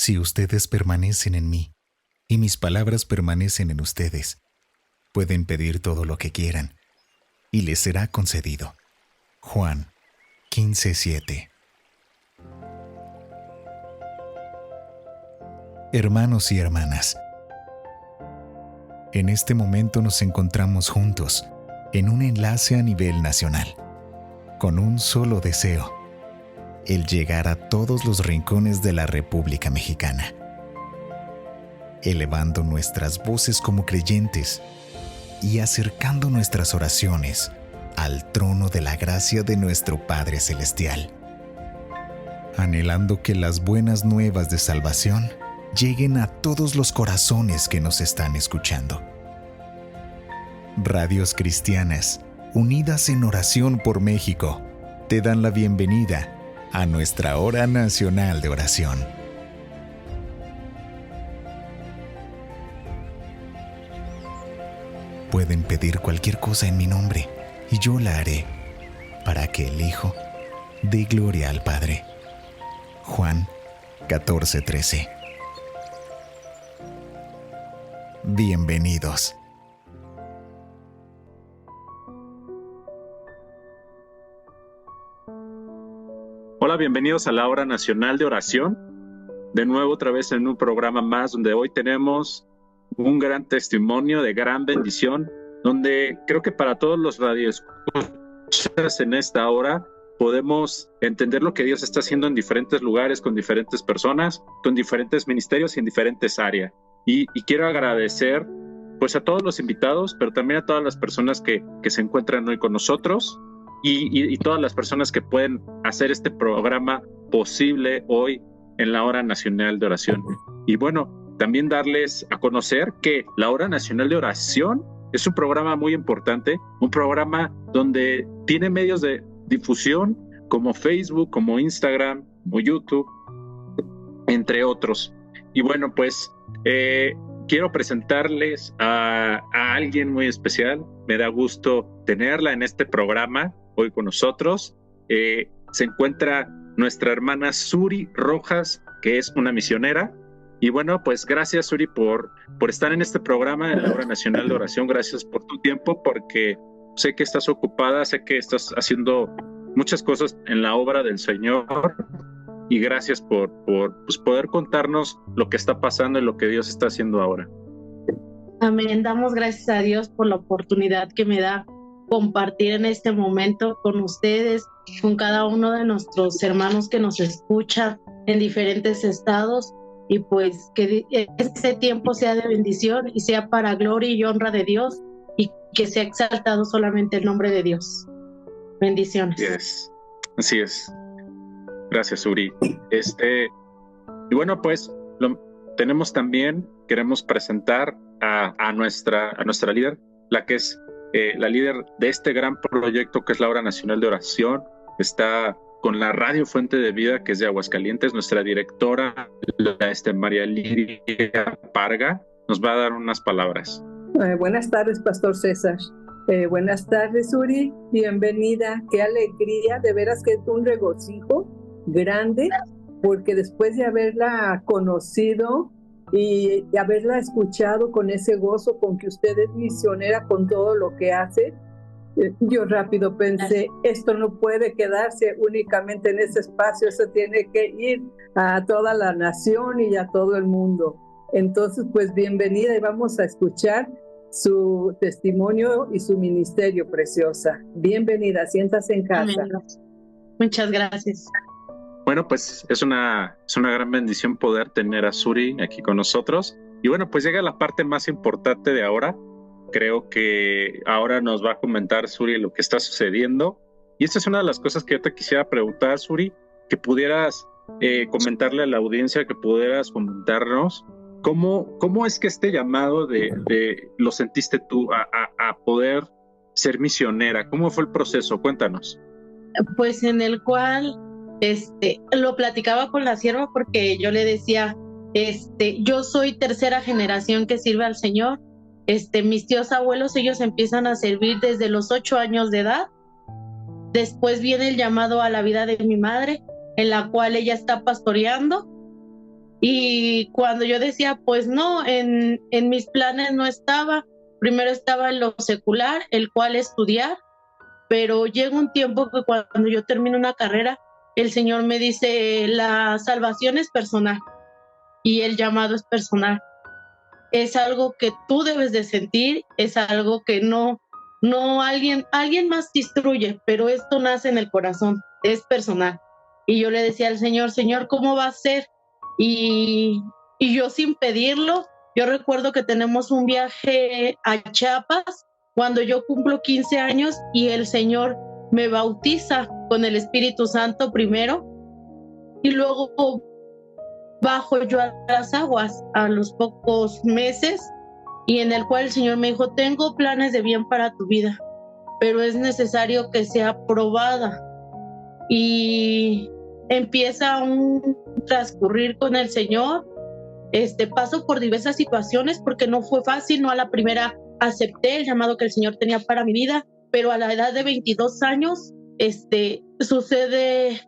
Si ustedes permanecen en mí, y mis palabras permanecen en ustedes, pueden pedir todo lo que quieran, y les será concedido. Juan 15:7. Hermanos y hermanas, en este momento nos encontramos juntos en un enlace a nivel nacional, con un solo deseo: el llegar a todos los rincones de la República Mexicana, elevando nuestras voces como creyentes y acercando nuestras oraciones al trono de la gracia de nuestro Padre Celestial, anhelando que las buenas nuevas de salvación lleguen a todos los corazones que nos están escuchando. Radios Cristianas, unidas en oración por México, te dan la bienvenida a nuestra Hora Nacional de Oración. Pueden pedir cualquier cosa en mi nombre, y yo la haré, para que el Hijo dé gloria al Padre. Juan 14:13. Bienvenidos. Hola, bienvenidos a la Hora Nacional de Oración. De nuevo, otra vez en un programa más donde hoy tenemos un gran testimonio de gran bendición, donde creo que para todos los radioescuchas en esta hora podemos entender lo que Dios está haciendo en diferentes lugares, con diferentes personas, con diferentes ministerios y en diferentes áreas. Y quiero agradecer pues a todos los invitados, pero también a todas las personas que se encuentran hoy con nosotros y todas las personas que pueden hacer este programa posible hoy en la Hora Nacional de Oración. Y bueno, también darles a conocer que la Hora Nacional de Oración es un programa muy importante, un programa donde tiene medios de difusión como Facebook, como Instagram, como YouTube, entre otros. Y bueno, pues quiero presentarles a alguien muy especial. Me da gusto tenerla en este programa hoy con nosotros. Se encuentra nuestra hermana Suri Rojas, que es una misionera. Y bueno, pues gracias, Suri, por estar en este programa en la Hora Nacional de Oración. Gracias por tu tiempo, porque sé que estás ocupada, sé que estás haciendo muchas cosas en la obra del Señor. Y gracias por pues poder contarnos lo que está pasando y lo que Dios está haciendo ahora. Amén. Damos gracias a Dios por la oportunidad que me da compartir en este momento con ustedes, con cada uno de nuestros hermanos que nos escuchan en diferentes estados, y pues que este tiempo sea de bendición y sea para gloria y honra de Dios, y que sea exaltado solamente el nombre de Dios. Bendiciones. Yes. Así es. Gracias, Uri. Y bueno, pues tenemos también, queremos presentar a nuestra líder, la que es la líder de este gran proyecto que es la Hora Nacional de Oración. Está con la Radio Fuente de Vida, que es de Aguascalientes. Nuestra directora, María Lidia Parga, nos va a dar unas palabras. Buenas tardes, Pastor César. Buenas tardes, Uri. Bienvenida. Qué alegría, de veras que es un regocijo grande, porque después de haberla conocido y haberla escuchado con ese gozo con que usted es misionera con todo lo que hace, yo rápido pensé, esto no puede quedarse únicamente en ese espacio, eso tiene que ir a toda la nación y a todo el mundo. Entonces, pues bienvenida, y vamos a escuchar su testimonio y su ministerio, preciosa. Bienvenida, siéntase en casa. Amén. Muchas gracias. Bueno, pues es una gran bendición poder tener a Suri aquí con nosotros. Y bueno, pues llega la parte más importante de ahora. Creo que ahora nos va a comentar Suri lo que está sucediendo. Y esta es una de las cosas que yo te quisiera preguntar, Suri, que pudieras comentarle a la audiencia, que pudieras comentarnos cómo es que este llamado lo sentiste tú a poder ser misionera. ¿Cómo fue el proceso? Cuéntanos. Pues en el cual lo platicaba con la sierva, porque yo le decía, yo soy tercera generación que sirve al Señor. Mis tíos abuelos, ellos empiezan a servir desde los 8 años de edad. Después viene el llamado a la vida de mi madre, en la cual ella está pastoreando, Y cuando yo decía, pues no, en mis planes no estaba, primero estaba en lo secular, el cual estudiar, pero llega un tiempo que cuando yo termino una carrera, el Señor me dice, la salvación es personal y el llamado es personal. Es algo que tú debes de sentir, es algo que no alguien más te instruye, pero esto nace en el corazón, es personal. Y yo le decía al Señor, Señor, ¿cómo va a ser? Y yo sin pedirlo, yo recuerdo que tenemos un viaje a Chiapas cuando yo cumplo 15 años y el Señor me bautiza con el Espíritu Santo primero y luego bajo yo a las aguas a los pocos meses y en el cual el Señor me dijo, tengo planes de bien para tu vida, pero es necesario que sea probada. Y empieza un transcurrir con el Señor. Paso por diversas situaciones porque no fue fácil, no a la primera acepté el llamado que el Señor tenía para mi vida, pero a la edad de 22 años sucede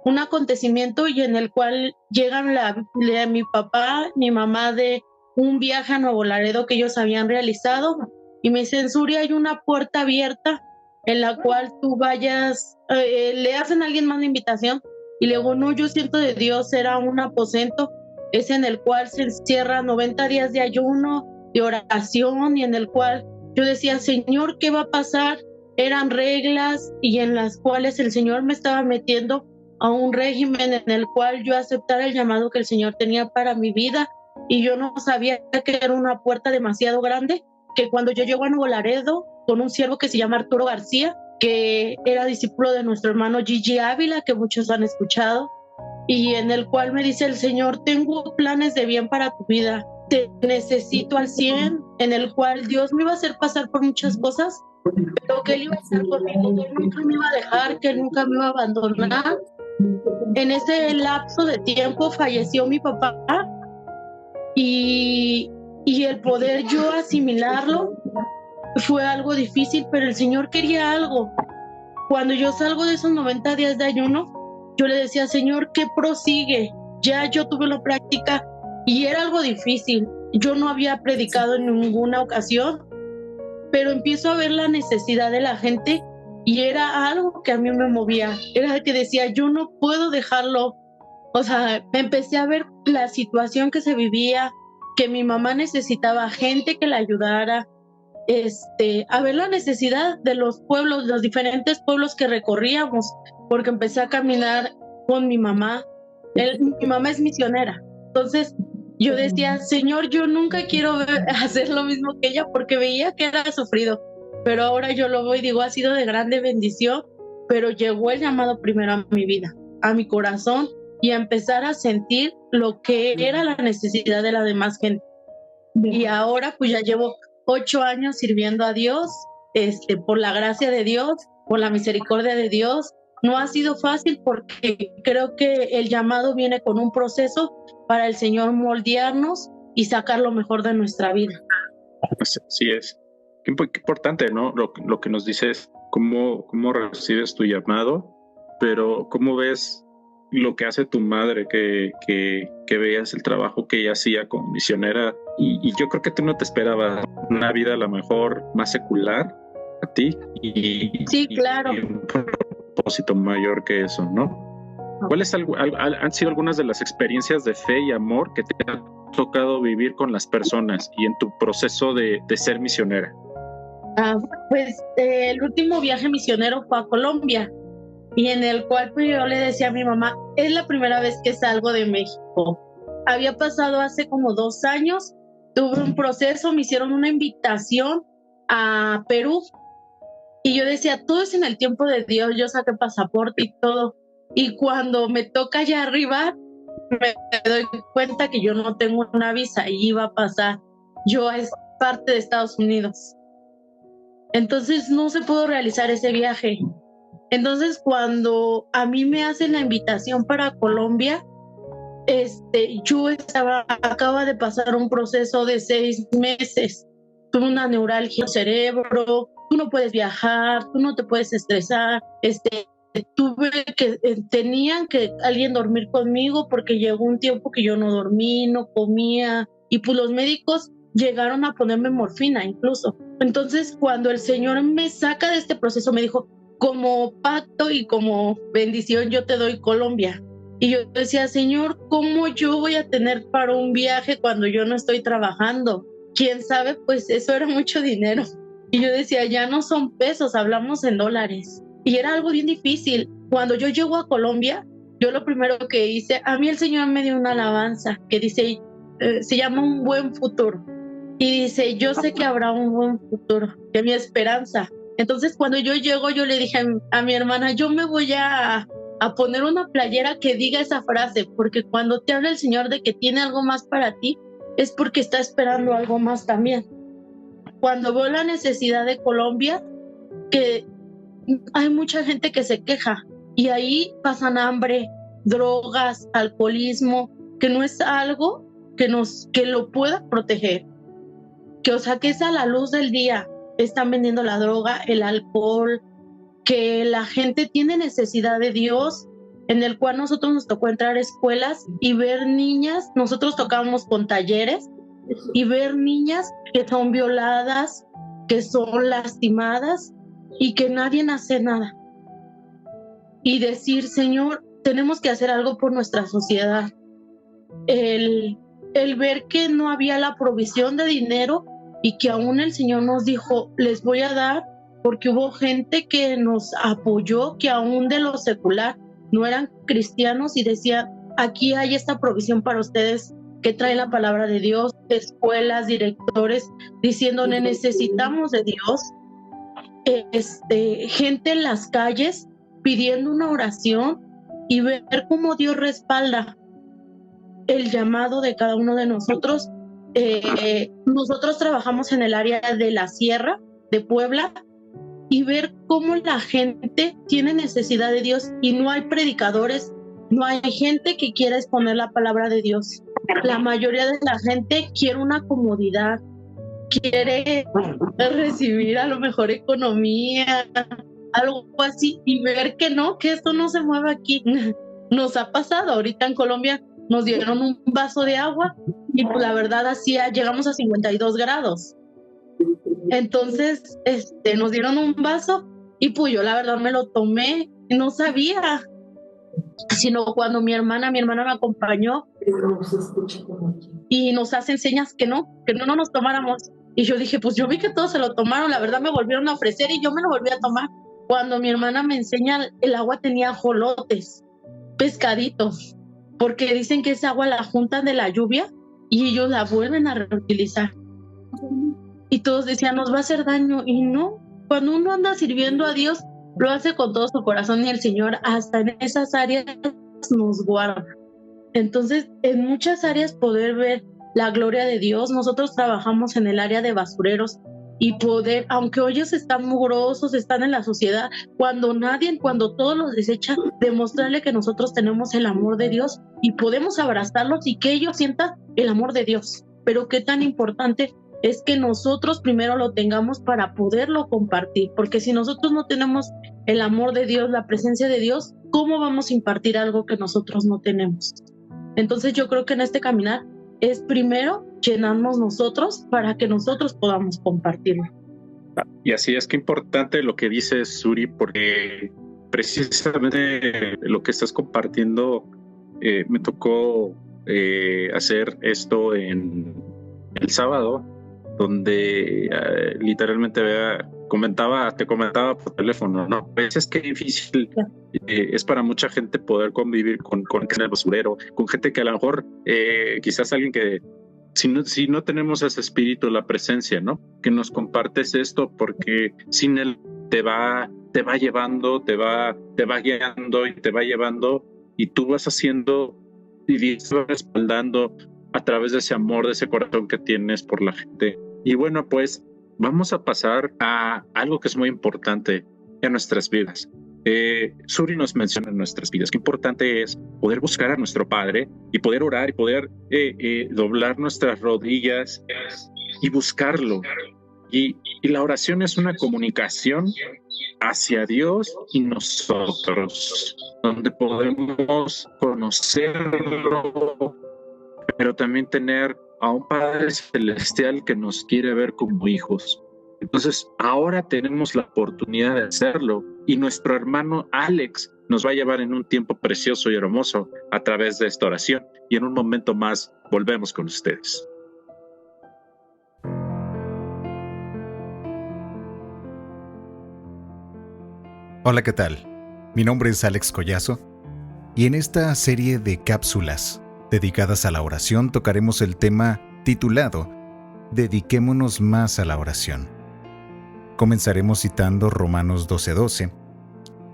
un acontecimiento y en el cual llegan mi papá, mi mamá de un viaje a Nuevo Laredo que ellos habían realizado y me dicen, Suri, hay una puerta abierta en la cual tú vayas, le hacen a alguien más la invitación y le digo, no, yo siento de Dios, era un aposento, es en el cual se encierra 90 días de ayuno, de oración y en el cual yo decía, Señor, ¿qué va a pasar? Eran reglas y en las cuales el Señor me estaba metiendo a un régimen en el cual yo aceptara el llamado que el Señor tenía para mi vida y yo no sabía que era una puerta demasiado grande, que cuando yo llego a Nuevo Laredo con un siervo que se llama Arturo García, que era discípulo de nuestro hermano Gigi Ávila, que muchos han escuchado, y en el cual me dice el Señor, tengo planes de bien para tu vida, te necesito al 100, en el cual Dios me iba a hacer pasar por muchas cosas, pero que Él iba a estar conmigo, que Él nunca me iba a dejar, que Él nunca me iba a abandonar. En ese lapso de tiempo falleció mi papá y el poder yo asimilarlo fue algo difícil, pero el Señor quería algo. Cuando yo salgo de esos 90 días de ayuno, yo le decía, Señor, ¿qué prosigue? Ya yo tuve la práctica y era algo difícil. Yo no había predicado en ninguna ocasión, pero empiezo a ver la necesidad de la gente y era algo que a mí me movía. Era que decía, yo no puedo dejarlo. O sea, empecé a ver la situación que se vivía, que mi mamá necesitaba gente que la ayudara, a ver la necesidad de los pueblos, los diferentes pueblos que recorríamos, porque empecé a caminar con mi mamá. Mi mamá es misionera, entonces yo decía, Señor, yo nunca quiero hacer lo mismo que ella porque veía que era sufrido, pero ahora yo lo veo y digo, ha sido de grande bendición, pero llegó el llamado primero a mi vida, a mi corazón y a empezar a sentir lo que era la necesidad de la demás gente. Y ahora pues ya llevo 8 años sirviendo a Dios, por la gracia de Dios, por la misericordia de Dios. No ha sido fácil porque creo que el llamado viene con un proceso para el Señor moldearnos y sacar lo mejor de nuestra vida. Así es. Qué importante, ¿no? Lo que nos dices, cómo recibes tu llamado, pero cómo ves lo que hace tu madre, que veas el trabajo que ella hacía como misionera y yo creo que tú no te esperabas una vida a lo mejor más secular a ti sí, claro. Y un propósito mayor que eso, ¿no? ¿Cuáles han sido algunas de las experiencias de fe y amor que te ha tocado vivir con las personas y en tu proceso de ser misionera? Pues el último viaje misionero fue a Colombia y en el cual pues, yo le decía a mi mamá, es la primera vez que salgo de México. Había pasado hace como 2 años, tuve un proceso, me hicieron una invitación a Perú y yo decía, todo es en el tiempo de Dios, yo saqué pasaporte y todo. Y cuando me toca allá arriba, me doy cuenta que yo no tengo una visa y iba a pasar. Yo es parte de Estados Unidos. Entonces no se pudo realizar ese viaje. Entonces cuando a mí me hacen la invitación para Colombia, yo acaba de pasar un proceso de 6 meses. Tuve una neuralgia en el cerebro, tú no puedes viajar, tú no te puedes estresar, tenían que alguien dormir conmigo porque llegó un tiempo que yo no dormí, no comía, y pues los médicos llegaron a ponerme morfina incluso. Entonces, cuando el Señor me saca de este proceso, me dijo, como pacto y como bendición, yo te doy Colombia. Y yo decía, Señor, ¿cómo yo voy a tener para un viaje cuando yo no estoy trabajando? ¿Quién sabe? Pues eso era mucho dinero. Y yo decía, ya no son pesos, hablamos en dólares. Y era algo bien difícil. Cuando yo llego a Colombia, yo lo primero que hice, a mí el Señor me dio una alabanza que dice, se llama Un Buen Futuro. Y dice, yo sé que habrá un buen futuro, que mi esperanza. Entonces, cuando yo llego, yo le dije a mi hermana, yo me voy a poner una playera que diga esa frase, porque cuando te habla el Señor de que tiene algo más para ti, es porque está esperando algo más también. Cuando veo la necesidad de Colombia, que hay mucha gente que se queja y ahí pasan hambre, drogas, alcoholismo, que no es algo que lo pueda proteger. Que, o sea, que es a la luz del día. Están vendiendo la droga, el alcohol, que la gente tiene necesidad de Dios, en el cual nosotros nos tocó entrar a escuelas y ver niñas, nosotros tocábamos con talleres, y ver niñas que son violadas, que son lastimadas, y que nadie hace nada. Y decir, Señor, tenemos que hacer algo por nuestra sociedad. El ver que no había la provisión de dinero y que aún el Señor nos dijo, les voy a dar, porque hubo gente que nos apoyó, que aún de lo secular no eran cristianos y decían, aquí hay esta provisión para ustedes que trae la palabra de Dios, escuelas, directores, diciendo, necesitamos de Dios, gente en las calles pidiendo una oración y ver cómo Dios respalda el llamado de cada uno de nosotros. Nosotros trabajamos en el área de la Sierra de Puebla y ver cómo la gente tiene necesidad de Dios y no hay predicadores, no hay gente que quiera exponer la palabra de Dios. La mayoría de la gente quiere una comodidad, quiere recibir a lo mejor economía, algo así, y ver que no, que esto no se mueve aquí. Nos ha pasado ahorita en Colombia, nos dieron un vaso de agua y pues la verdad llegamos a 52 grados. Entonces, nos dieron un vaso y pues yo la verdad me lo tomé, no sabía, sino cuando mi hermana me acompañó y nos hace señas que no nos tomáramos. Y yo dije, pues yo vi que todos se lo tomaron, la verdad me volvieron a ofrecer y yo me lo volví a tomar. Cuando mi hermana me enseña, el agua tenía ajolotes, pescaditos, porque dicen que esa agua la juntan de la lluvia y ellos la vuelven a reutilizar. Y todos decían, nos va a hacer daño. Y no, cuando uno anda sirviendo a Dios, lo hace con todo su corazón y el Señor hasta en esas áreas nos guarda. Entonces, en muchas áreas poder ver la gloria de Dios. Nosotros trabajamos en el área de basureros y poder, aunque ellos están mugrosos, están en la sociedad, cuando todos los desechan, demostrarle que nosotros tenemos el amor de Dios y podemos abrazarlos y que ellos sientan el amor de Dios. Pero qué tan importante es que nosotros primero lo tengamos para poderlo compartir, porque si nosotros no tenemos el amor de Dios, la presencia de Dios, ¿cómo vamos a impartir algo que nosotros no tenemos? Entonces yo creo que en este caminar es primero llenarnos nosotros para que nosotros podamos compartirlo. Y así es que importante lo que dice Suri, porque precisamente lo que estás compartiendo, me tocó hacer esto en el sábado, donde literalmente te comentaba por teléfono, ¿no? Pues es que difícil es para mucha gente poder convivir con el basurero, con gente que a lo mejor quizás alguien que si no tenemos ese espíritu, la presencia, ¿no? Que nos compartes esto, porque sin él te va llevando, te va guiando y te va llevando, y tú vas haciendo y vas respaldando a través de ese amor, de ese corazón que tienes por la gente. Y bueno, pues vamos a pasar a algo que es muy importante en nuestras vidas. Suri nos menciona en nuestras vidas qué importante es poder buscar a nuestro Padre y poder orar y poder doblar nuestras rodillas y buscarlo Y la oración es una comunicación hacia Dios y nosotros, donde podemos conocerlo, pero también tener a un Padre Celestial que nos quiere ver como hijos. Entonces, ahora tenemos la oportunidad de hacerlo y nuestro hermano Alex nos va a llevar en un tiempo precioso y hermoso a través de esta oración. Y en un momento más volvemos con ustedes. Hola, ¿qué tal? Mi nombre es Alex Collazo y en esta serie de cápsulas dedicadas a la oración tocaremos el tema titulado Dediquémonos más a la oración. Comenzaremos citando Romanos 12:12,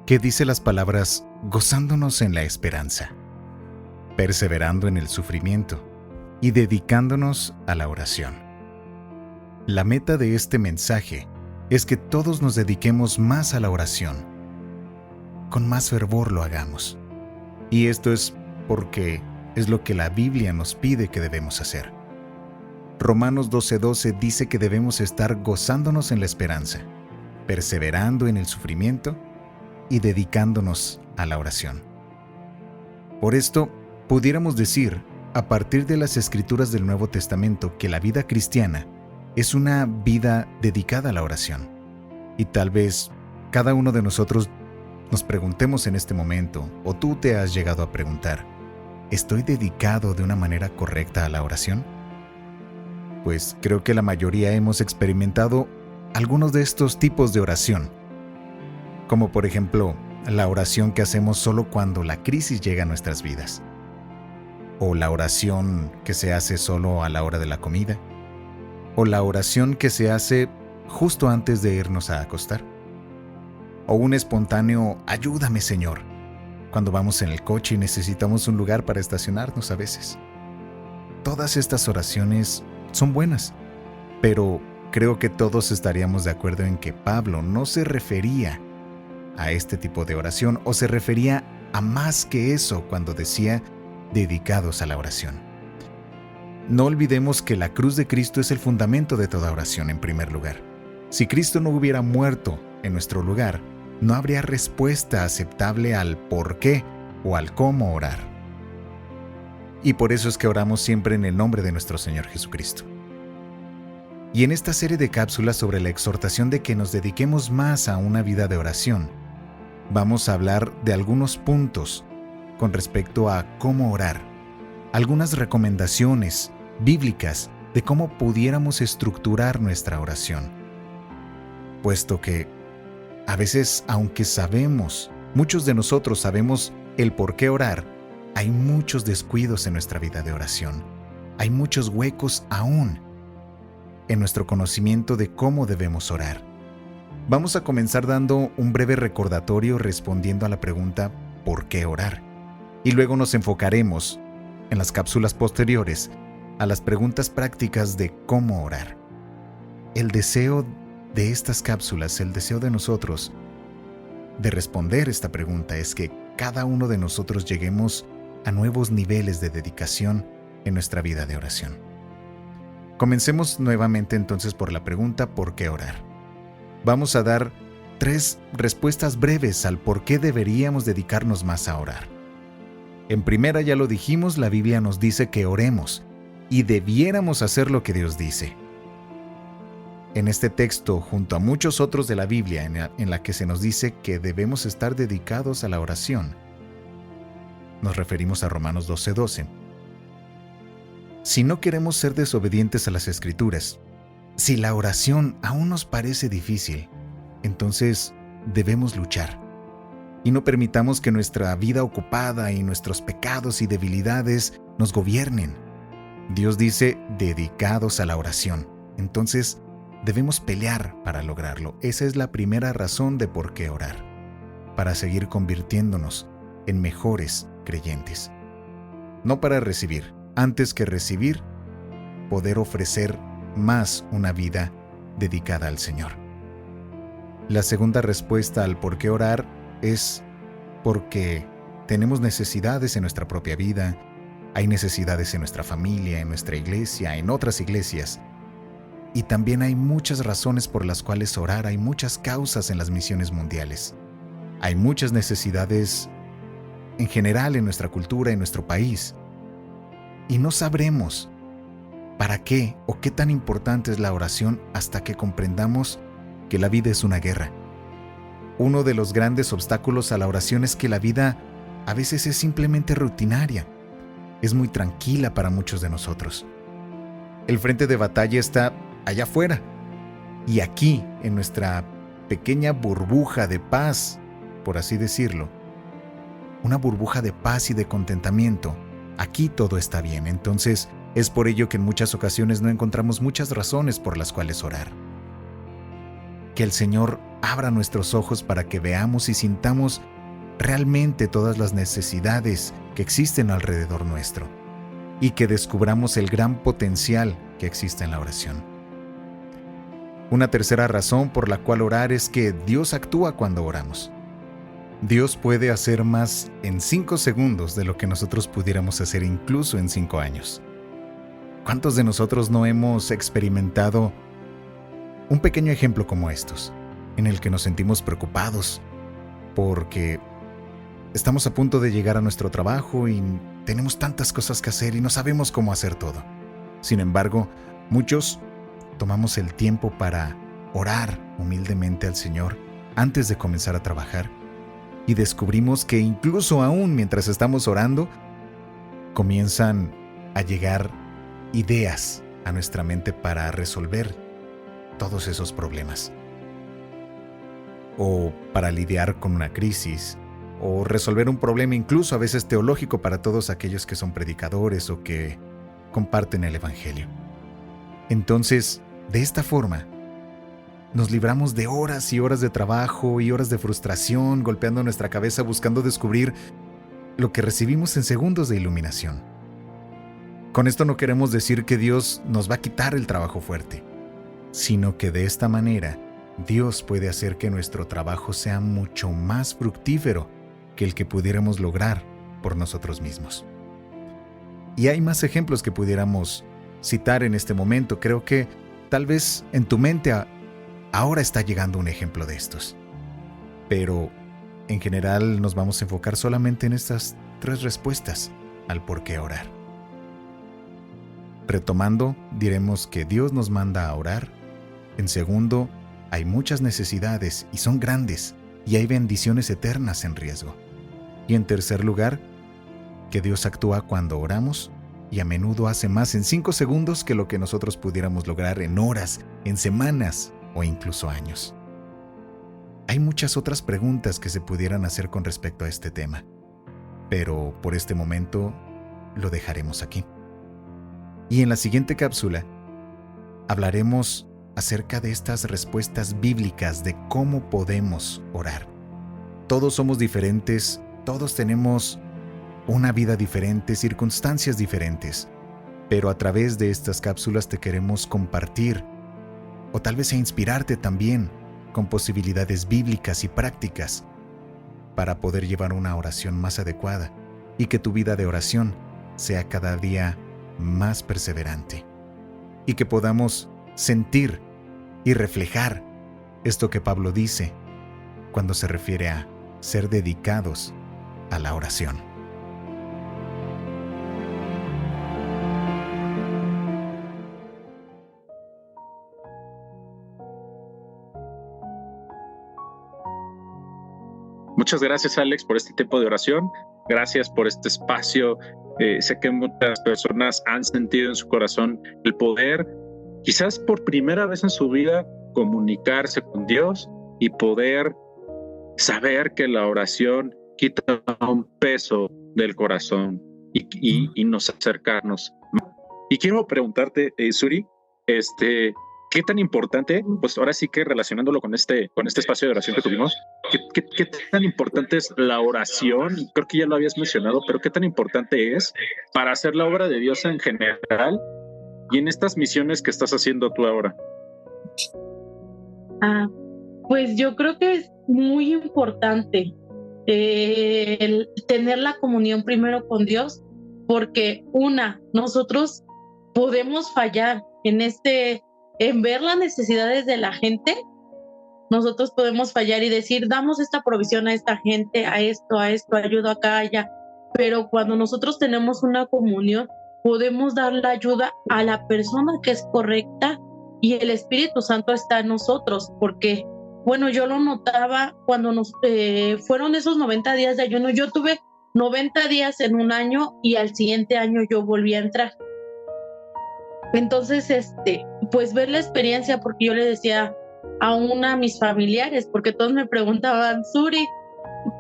que dice las palabras gozándonos en la esperanza, perseverando en el sufrimiento y dedicándonos a la oración. La meta de este mensaje es que todos nos dediquemos más a la oración, con más fervor lo hagamos. Y esto es porque es lo que la Biblia nos pide que debemos hacer. Romanos 12:12 dice que debemos estar gozándonos en la esperanza, perseverando en el sufrimiento y dedicándonos a la oración. Por esto, pudiéramos decir, a partir de las Escrituras del Nuevo Testamento, que la vida cristiana es una vida dedicada a la oración. Y tal vez cada uno de nosotros nos preguntemos en este momento, o tú te has llegado a preguntar, ¿estoy dedicado de una manera correcta a la oración? Pues creo que la mayoría hemos experimentado algunos de estos tipos de oración, como por ejemplo, la oración que hacemos solo cuando la crisis llega a nuestras vidas, o la oración que se hace solo a la hora de la comida, o la oración que se hace justo antes de irnos a acostar, o un espontáneo «Ayúdame, Señor», cuando vamos en el coche y necesitamos un lugar para estacionarnos a veces. Todas estas oraciones son buenas, pero creo que todos estaríamos de acuerdo en que Pablo no se refería a este tipo de oración, o se refería a más que eso cuando decía dedicados a la oración. No olvidemos que la cruz de Cristo es el fundamento de toda oración en primer lugar. Si Cristo no hubiera muerto en nuestro lugar, no habría respuesta aceptable al por qué o al cómo orar. Y por eso es que oramos siempre en el nombre de nuestro Señor Jesucristo. Y en esta serie de cápsulas sobre la exhortación de que nos dediquemos más a una vida de oración, vamos a hablar de algunos puntos con respecto a cómo orar, algunas recomendaciones bíblicas de cómo pudiéramos estructurar nuestra oración. Puesto que a veces, aunque muchos de nosotros sabemos el por qué orar, hay muchos descuidos en nuestra vida de oración. Hay muchos huecos aún en nuestro conocimiento de cómo debemos orar. Vamos a comenzar dando un breve recordatorio respondiendo a la pregunta ¿por qué orar? Y luego nos enfocaremos en las cápsulas posteriores a las preguntas prácticas de cómo orar. El deseo de estas cápsulas, el deseo de nosotros de responder esta pregunta es que cada uno de nosotros lleguemos a nuevos niveles de dedicación en nuestra vida de oración. Comencemos nuevamente entonces por la pregunta ¿por qué orar? Vamos a dar 3 respuestas breves al por qué deberíamos dedicarnos más a orar. En primera, ya lo dijimos, la Biblia nos dice que oremos y debiéramos hacer lo que Dios dice. En este texto, junto a muchos otros de la Biblia en la que se nos dice que debemos estar dedicados a la oración, nos referimos a Romanos 12:12. Si no queremos ser desobedientes a las Escrituras, si la oración aún nos parece difícil, entonces debemos luchar. Y no permitamos que nuestra vida ocupada y nuestros pecados y debilidades nos gobiernen. Dios dice, dedicados a la oración. Entonces, debemos pelear para lograrlo. Esa es la primera razón de por qué orar, para seguir convirtiéndonos en mejores creyentes. No para recibir, antes que recibir, poder ofrecer más una vida dedicada al Señor. La segunda respuesta al por qué orar es porque tenemos necesidades en nuestra propia vida, hay necesidades en nuestra familia, en nuestra iglesia, en otras iglesias. Y también hay muchas razones por las cuales orar, hay muchas causas en las misiones mundiales. Hay muchas necesidades en general en nuestra cultura, en nuestro país. Y no sabremos para qué o qué tan importante es la oración hasta que comprendamos que la vida es una guerra. Uno de los grandes obstáculos a la oración es que la vida a veces es simplemente rutinaria. Es muy tranquila para muchos de nosotros. El frente de batalla está allá afuera. Y aquí, en nuestra pequeña burbuja de paz, por así decirlo, una burbuja de paz y de contentamiento, aquí todo está bien. Entonces, es por ello que en muchas ocasiones no encontramos muchas razones por las cuales orar. Que el Señor abra nuestros ojos para que veamos y sintamos realmente todas las necesidades que existen alrededor nuestro y que descubramos el gran potencial que existe en la oración. Una tercera razón por la cual orar es que Dios actúa cuando oramos. Dios puede hacer más en 5 segundos de lo que nosotros pudiéramos hacer incluso en 5 años. ¿Cuántos de nosotros no hemos experimentado un pequeño ejemplo como estos, en el que nos sentimos preocupados porque estamos a punto de llegar a nuestro trabajo y tenemos tantas cosas que hacer y no sabemos cómo hacer todo? Sin embargo, muchos tomamos el tiempo para orar humildemente al Señor antes de comenzar a trabajar y descubrimos que incluso aún mientras estamos orando, comienzan a llegar ideas a nuestra mente para resolver todos esos problemas. O para lidiar con una crisis, o resolver un problema incluso a veces teológico para todos aquellos que son predicadores o que comparten el Evangelio. Entonces, de esta forma, nos libramos de horas y horas de trabajo y horas de frustración, golpeando nuestra cabeza buscando descubrir lo que recibimos en segundos de iluminación. Con esto no queremos decir que Dios nos va a quitar el trabajo fuerte, sino que de esta manera Dios puede hacer que nuestro trabajo sea mucho más fructífero que el que pudiéramos lograr por nosotros mismos. Y hay más ejemplos que pudiéramos citar en este momento. Creo que tal vez en tu mente ahora está llegando un ejemplo de estos. Pero en general nos vamos a enfocar solamente en estas 3 respuestas al por qué orar. Retomando, diremos que Dios nos manda a orar. En segundo, hay muchas necesidades y son grandes, y hay bendiciones eternas en riesgo. Y en tercer lugar, que Dios actúa cuando oramos y a menudo hace más en 5 segundos que lo que nosotros pudiéramos lograr en horas, en semanas o incluso años. Hay muchas otras preguntas que se pudieran hacer con respecto a este tema, pero por este momento lo dejaremos aquí. Y en la siguiente cápsula hablaremos acerca de estas respuestas bíblicas de cómo podemos orar. Todos somos diferentes, todos tenemos una vida diferente, circunstancias diferentes, pero a través de estas cápsulas te queremos compartir o tal vez inspirarte también con posibilidades bíblicas y prácticas para poder llevar una oración más adecuada y que tu vida de oración sea cada día más perseverante y que podamos sentir y reflejar esto que Pablo dice cuando se refiere a ser dedicados a la oración. Muchas gracias, Alex, por este tiempo de oración. Gracias por este espacio. Sé que muchas personas han sentido en su corazón el poder, quizás por primera vez en su vida, comunicarse con Dios y poder saber que la oración quita un peso del corazón y nos acercarnos. Y quiero preguntarte, Suri, ¿qué tan importante, pues ahora sí que relacionándolo con este espacio de oración que tuvimos, qué tan importante es la oración? Creo que ya lo habías mencionado, pero ¿qué tan importante es para hacer la obra de Dios en general y en estas misiones que estás haciendo tú ahora? Pues yo creo que es muy importante el tener la comunión primero con Dios, porque nosotros podemos fallar en este en ver las necesidades de la gente, nosotros podemos fallar y decir, damos esta provisión a esta gente, a esto, ayudo acá, allá. Pero cuando nosotros tenemos una comunión, podemos dar la ayuda a la persona que es correcta y el Espíritu Santo está en nosotros, porque, bueno, yo lo notaba cuando fueron esos 90 días de ayuno. Yo tuve 90 días en un año y al siguiente año yo volví a entrar. Entonces, pues ver la experiencia, porque yo le decía a mis familiares, porque todos me preguntaban, Suri,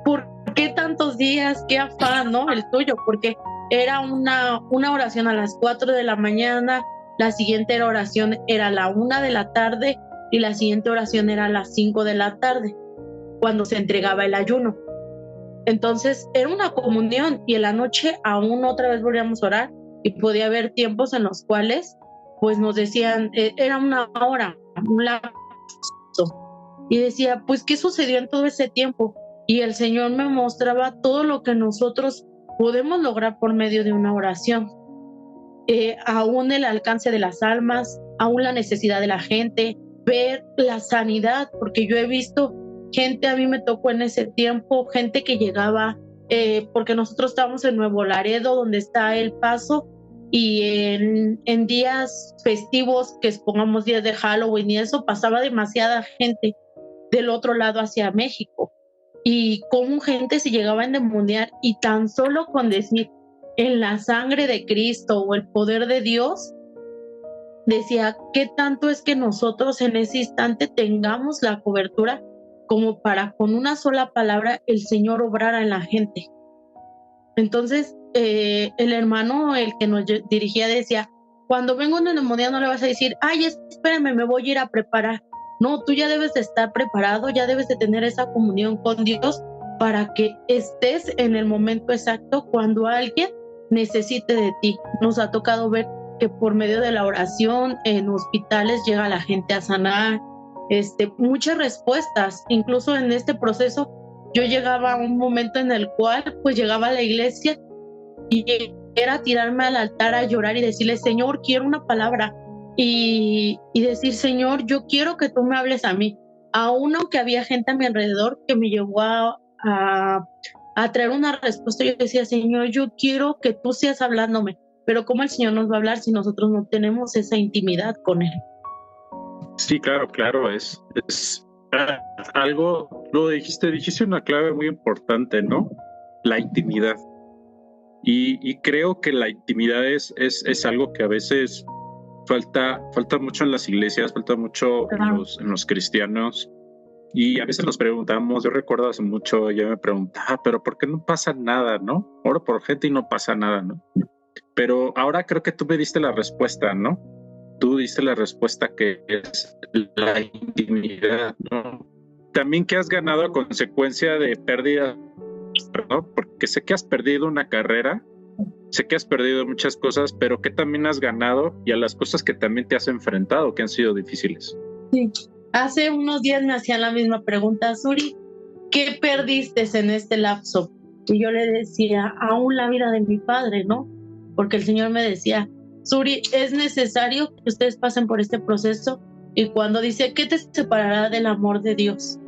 ¿por qué tantos días? ¿Qué afán, no? El tuyo, porque era una oración a las 4 de la mañana, la siguiente oración era a la 1 de la tarde y la siguiente oración era a las 5 de la tarde, cuando se entregaba el ayuno. Entonces era una comunión y en la noche aún otra vez volvíamos a orar y podía haber tiempos en los cuales pues nos decían, era una hora, un lapso, y decía, pues ¿qué sucedió en todo ese tiempo? Y el Señor me mostraba todo lo que nosotros podemos lograr por medio de una oración, aún el alcance de las almas, aún la necesidad de la gente, ver la sanidad, porque yo he visto gente, a mí me tocó en ese tiempo, gente que llegaba, porque nosotros estábamos en Nuevo Laredo, donde está El Paso, y en días festivos, que pongamos días de Halloween y eso, pasaba demasiada gente del otro lado hacia México, y cómo gente se llegaba a endemoniar, y tan solo con decir en la sangre de Cristo o el poder de Dios, decía, ¿qué tanto es que nosotros en ese instante tengamos la cobertura como para con una sola palabra el Señor obrara en la gente? Entonces, el hermano, el que nos dirigía, decía, cuando venga una neumonía no le vas a decir, ay, espérame, me voy a ir a preparar. No, tú ya debes de estar preparado, ya debes de tener esa comunión con Dios para que estés en el momento exacto cuando alguien necesite de ti. Nos ha tocado ver que por medio de la oración en hospitales llega la gente a sanar, muchas respuestas. Incluso en este proceso yo llegaba a un momento en el cual pues llegaba a la iglesia y era tirarme al altar a llorar y decirle, Señor, quiero una palabra, y decir, Señor, yo quiero que tú me hables a mí, aún aunque había gente a mi alrededor que me llevó a traer una respuesta. Yo decía, Señor, yo quiero que tú seas hablándome, pero ¿cómo el Señor nos va a hablar si nosotros no tenemos esa intimidad con Él? Sí, claro, es algo, lo dijiste una clave muy importante, ¿no? La intimidad. Y creo que la intimidad es algo que a veces falta mucho en las iglesias, falta mucho en los cristianos. Y a veces nos preguntamos, yo recuerdo hace mucho, yo me preguntaba, pero ¿por qué no pasa nada, no? Oro por gente y no pasa nada, ¿no? Pero ahora creo que tú me diste la respuesta, ¿no? Tú diste la respuesta, que es la intimidad, ¿no? También que has ganado a consecuencia de pérdida, ¿no? Porque sé que has perdido una carrera, sé que has perdido muchas cosas, pero que también has ganado, y a las cosas que también te has enfrentado, que han sido difíciles. Sí. Hace unos días me hacían la misma pregunta, Suri, ¿qué perdiste en este lapso? Y yo le decía, aún la vida de mi padre, ¿no? Porque el Señor me decía, Suri, es necesario que ustedes pasen por este proceso. Y cuando dice, ¿qué te separará del amor de Dios?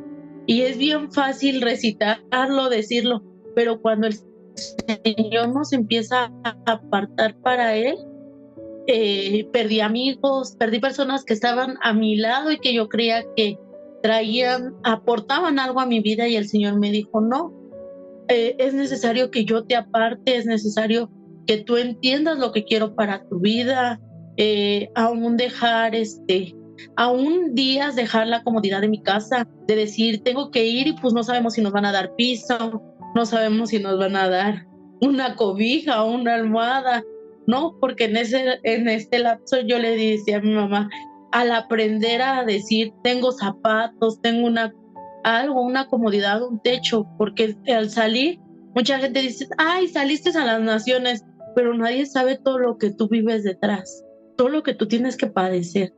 Y es bien fácil recitarlo, decirlo, pero cuando el Señor nos empieza a apartar para Él, perdí amigos, perdí personas que estaban a mi lado y que yo creía que aportaban algo a mi vida, y el Señor me dijo, no, es necesario que yo te aparte, es necesario que tú entiendas lo que quiero para tu vida, aún dejar aún días dejar la comodidad de mi casa, de decir tengo que ir y pues no sabemos si nos van a dar piso, no sabemos si nos van a dar una cobija o una almohada, no, porque en este lapso yo le decía a mi mamá, al aprender a decir tengo zapatos, tengo una comodidad, un techo, porque al salir mucha gente dice, ay, saliste a las naciones, pero nadie sabe todo lo que tú vives detrás, todo lo que tú tienes que padecer.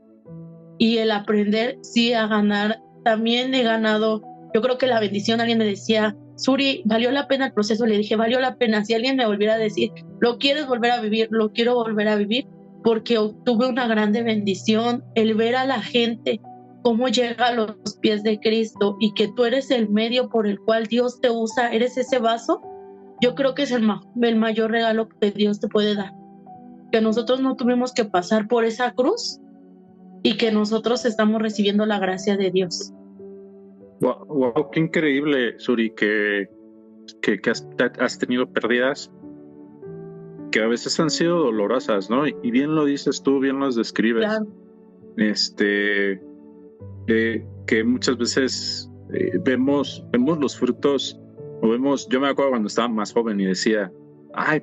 Y el aprender, sí, a ganar, también he ganado. Yo creo que la bendición, alguien me decía, Suri, ¿valió la pena el proceso? Le dije, valió la pena. Si alguien me volviera a decir, ¿lo quieres volver a vivir? Lo quiero volver a vivir. porque obtuve una grande bendición, el ver a la gente cómo llega a los pies de Cristo y que tú eres el medio por el cual Dios te usa, eres ese vaso. Yo creo que es el mayor regalo que Dios te puede dar, que nosotros no tuvimos que pasar por esa cruz y que nosotros estamos recibiendo la gracia de Dios. Wow, qué increíble, Suri, que has tenido pérdidas que a veces han sido dolorosas, ¿no? Y bien lo dices tú, bien los describes. Claro. Que muchas veces vemos los frutos, yo me acuerdo cuando estaba más joven y decía, ay,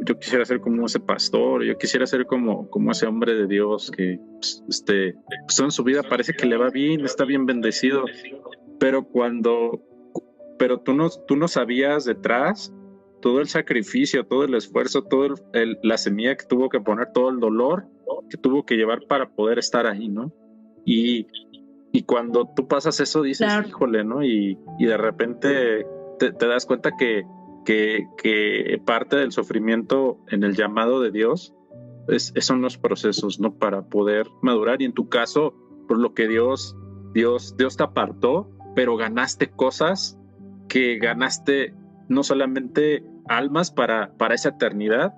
yo quisiera ser como ese pastor, yo quisiera ser como ese hombre de Dios que pues en su vida parece que le va bien, está bien bendecido, pero tú no sabías detrás todo el sacrificio, todo el esfuerzo, la semilla que tuvo que poner, todo el dolor que tuvo que llevar para poder estar ahí, ¿no? Y cuando tú pasas eso dices, claro, híjole, ¿no? Y de repente te das cuenta que parte del sufrimiento en el llamado de Dios son los procesos, ¿no? Para poder madurar. Y en tu caso, por lo que Dios te apartó, pero ganaste cosas, que ganaste no solamente almas para esa eternidad,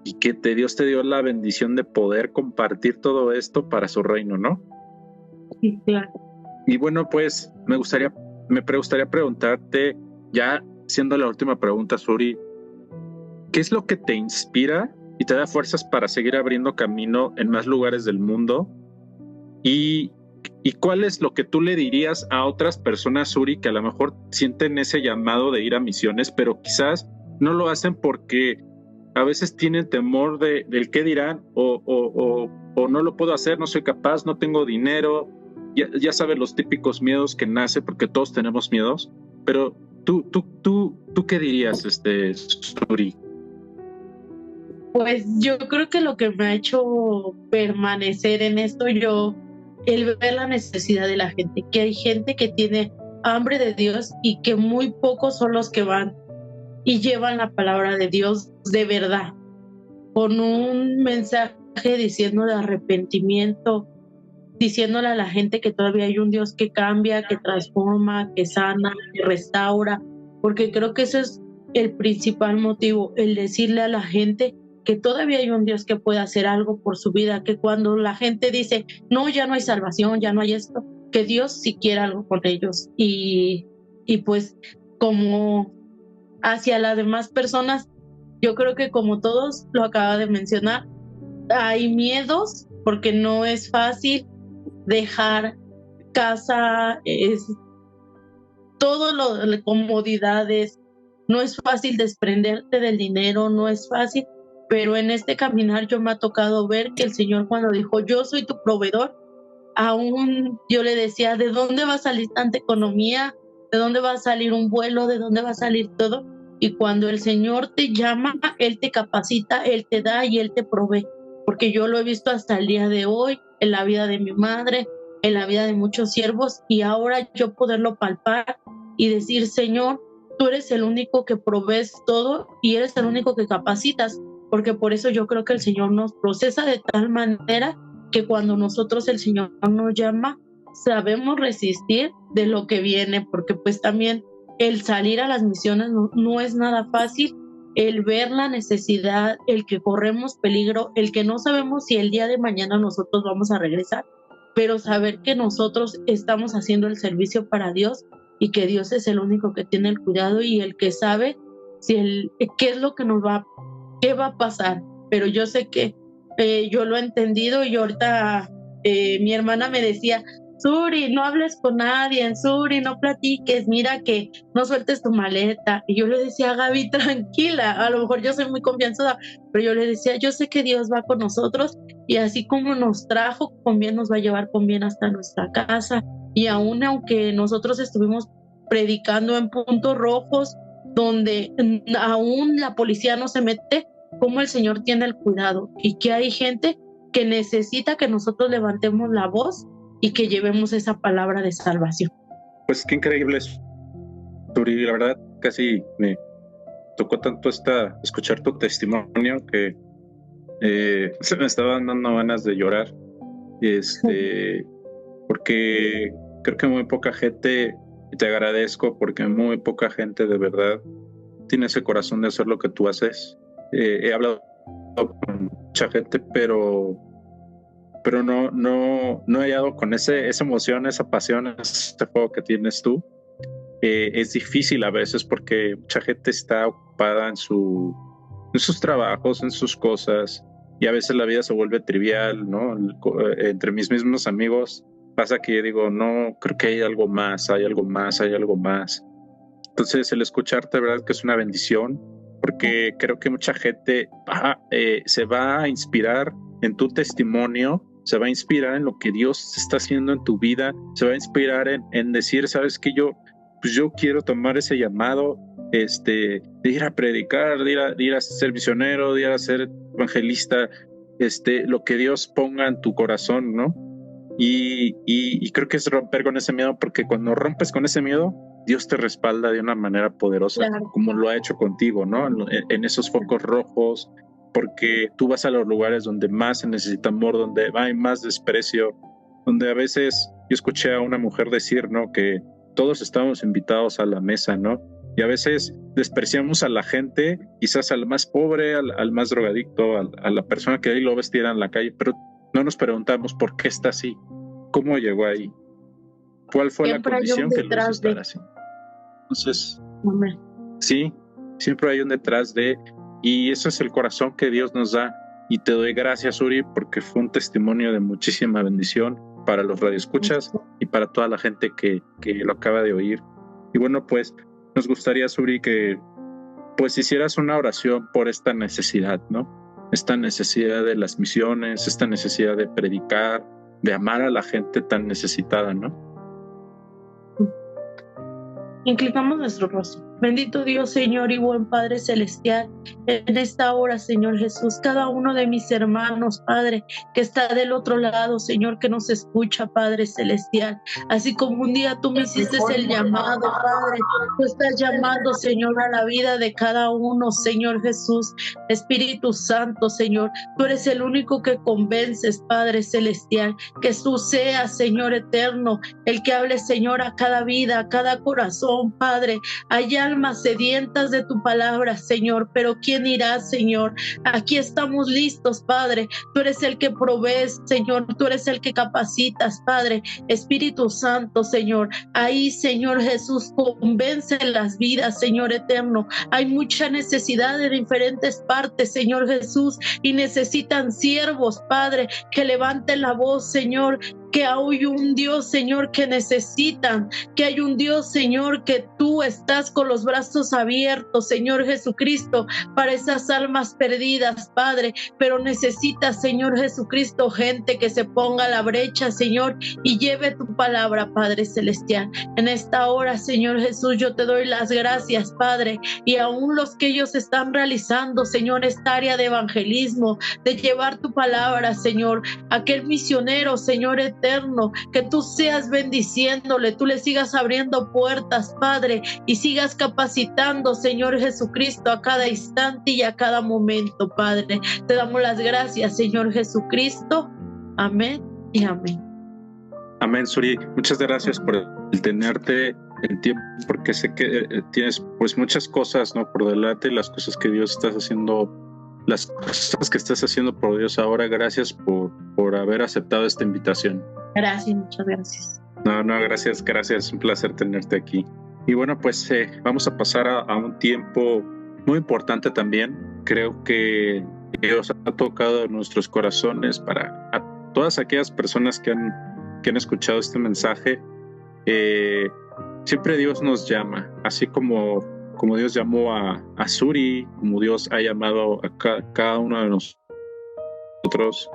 y que Dios te dio la bendición de poder compartir todo esto para su reino, ¿no? Sí, claro. Y bueno, pues me gustaría preguntarte, ya siendo la última pregunta, Suri, ¿qué es lo que te inspira y te da fuerzas para seguir abriendo camino en más lugares del mundo? ¿Y cuál es lo que tú le dirías a otras personas, Suri, que a lo mejor sienten ese llamado de ir a misiones, pero quizás no lo hacen porque a veces tienen temor del qué dirán, o no lo puedo hacer, no soy capaz, no tengo dinero? Ya sabes, los típicos miedos que nace, porque todos tenemos miedos, pero ¿tú qué dirías, Suri? Pues yo creo que lo que me ha hecho permanecer en esto, el ver la necesidad de la gente, que hay gente que tiene hambre de Dios y que muy pocos son los que van y llevan la palabra de Dios de verdad, con un mensaje diciendo de arrepentimiento, diciéndole a la gente que todavía hay un Dios que cambia, que transforma, que sana, que restaura, porque creo que ese es el principal motivo, el decirle a la gente que todavía hay un Dios que puede hacer algo por su vida, que cuando la gente dice, no, ya no hay salvación, ya no hay esto, que Dios sí quiere algo con ellos. Y pues como hacia las demás personas, yo creo que como todos lo acaba de mencionar, hay miedos porque no es fácil dejar casa, todo lo comodidades, no es fácil desprenderte del dinero, no es fácil, pero en este caminar yo me ha tocado ver que el Señor, cuando dijo yo soy tu proveedor, aún yo le decía, ¿de dónde va a salir tanta economía? ¿De dónde va a salir un vuelo? ¿De dónde va a salir todo? Y cuando el Señor te llama, Él te capacita, Él te da y Él te provee, porque yo lo he visto hasta el día de hoy, en la vida de mi madre, en la vida de muchos siervos, y ahora yo poderlo palpar y decir, Señor, tú eres el único que provees todo y eres el único que capacitas, porque por eso yo creo que el Señor nos procesa de tal manera que cuando nosotros, el Señor nos llama, sabemos resistir de lo que viene, porque pues también el salir a las misiones no es nada fácil, el ver la necesidad, el que corremos peligro, el que no sabemos si el día de mañana nosotros vamos a regresar, pero saber que nosotros estamos haciendo el servicio para Dios y que Dios es el único que tiene el cuidado y el que sabe qué es lo que qué va a pasar. Pero yo sé que yo lo he entendido, y ahorita mi hermana me decía, Suri, no hables con nadie, Suri, no platiques, mira que no sueltes tu maleta. Y yo le decía, Gaby, tranquila, a lo mejor yo soy muy confianzuda, pero yo le decía, yo sé que Dios va con nosotros, y así como nos trajo con bien, nos va a llevar con bien hasta nuestra casa. Y aunque nosotros estuvimos predicando en puntos rojos, donde aún la policía no se mete, como el Señor tiene el cuidado, y que hay gente que necesita que nosotros levantemos la voz y que llevemos esa palabra de salvación. Pues qué increíble es, Turi, la verdad casi me tocó tanto escuchar tu testimonio que Se me estaban dando ganas de llorar, porque creo que muy poca gente, y te agradezco porque muy poca gente de verdad tiene ese corazón de hacer lo que tú haces. He hablado con mucha gente, pero no he hallado con esa emoción, esa pasión, ese fuego que tienes tú. Es difícil a veces porque mucha gente está ocupada en sus trabajos, en sus cosas, y a veces la vida se vuelve trivial, ¿no? Entre mis mismos amigos pasa que yo digo, no, creo que hay algo más, hay algo más, hay algo más. Entonces el escucharte, de verdad que es una bendición, porque creo que mucha gente se va a inspirar en tu testimonio, se va a inspirar en lo que Dios está haciendo en tu vida, se va a inspirar en decir, sabes que yo quiero tomar ese llamado, de ir a predicar, de ir a ser misionero, de ir a ser evangelista, lo que Dios ponga en tu corazón, ¿no? Y creo que es romper con ese miedo, porque cuando rompes con ese miedo, Dios te respalda de una manera poderosa, claro, como lo ha hecho contigo, ¿no? En esos focos rojos, porque tú vas a los lugares donde más se necesita amor, donde hay más desprecio, donde a veces yo escuché a una mujer decir, ¿no?, que todos estamos invitados a la mesa, ¿no? Y a veces despreciamos a la gente, quizás al más pobre, al más drogadicto, a la persona que ahí lo ves tirada en la calle, pero no nos preguntamos por qué está así, cómo llegó ahí, cuál fue la condición que lo hizo estar así. Entonces, sí, siempre hay un detrás de, y eso es el corazón que Dios nos da. Y te doy gracias, Uri, porque fue un testimonio de muchísima bendición para los radioescuchas y para toda la gente que lo acaba de oír. Y bueno, pues nos gustaría, Uri, que pues hicieras una oración por esta necesidad, ¿no? Esta necesidad de las misiones, esta necesidad de predicar, de amar a la gente tan necesitada, ¿no? Inclinamos nuestro rostro. Bendito Dios, Señor y buen Padre Celestial, en esta hora, Señor Jesús, cada uno de mis hermanos, Padre, que está del otro lado, Señor, que nos escucha, Padre Celestial, así como un día tú me hiciste el llamado, Padre, tú estás llamando, Señor, a la vida de cada uno, Señor Jesús, Espíritu Santo, Señor, tú eres el único que convences, Padre Celestial, que tú seas, Señor eterno, el que hable, Señor, a cada vida, a cada corazón, Padre. Hay almas sedientas de tu palabra, Señor, pero ¿quién irá, Señor? Aquí estamos listos, Padre. Tú eres el que provees, Señor. Tú eres el que capacitas, Padre. Espíritu Santo, Señor. Ahí, Señor Jesús, convence las vidas, Señor eterno. Hay mucha necesidad de diferentes partes, Señor Jesús, y necesitan siervos, Padre, que levanten la voz, Señor, que hay un Dios, Señor, que necesitan, que hay un Dios, Señor, que tú estás con los brazos abiertos, Señor Jesucristo, para esas almas perdidas, Padre, pero necesitas, Señor Jesucristo, gente que se ponga a la brecha, Señor, y lleve tu palabra, Padre Celestial. En esta hora, Señor Jesús, yo te doy las gracias, Padre, y aún los que ellos están realizando, Señor, esta área de evangelismo, de llevar tu palabra, Señor, aquel misionero, Señor eterno, que tú seas bendiciéndole, tú le sigas abriendo puertas, Padre, y sigas capacitando, Señor Jesucristo, a cada instante y a cada momento, Padre. Te damos las gracias, Señor Jesucristo. Amén y amén. Amén, Suri. Muchas gracias por el tenerte el tiempo, porque sé que tienes pues muchas cosas, ¿no?, por delante, las cosas que Dios estás haciendo, las cosas que estás haciendo por Dios ahora. Gracias por haber aceptado esta invitación. Gracias, muchas gracias. No, gracias, es un placer tenerte aquí. Y bueno, pues vamos a pasar a un tiempo muy importante también. Creo que Dios ha tocado nuestros corazones para a todas aquellas personas que han escuchado este mensaje. Siempre Dios nos llama, así como Dios llamó a Suri, como Dios ha llamado a cada uno de nosotros,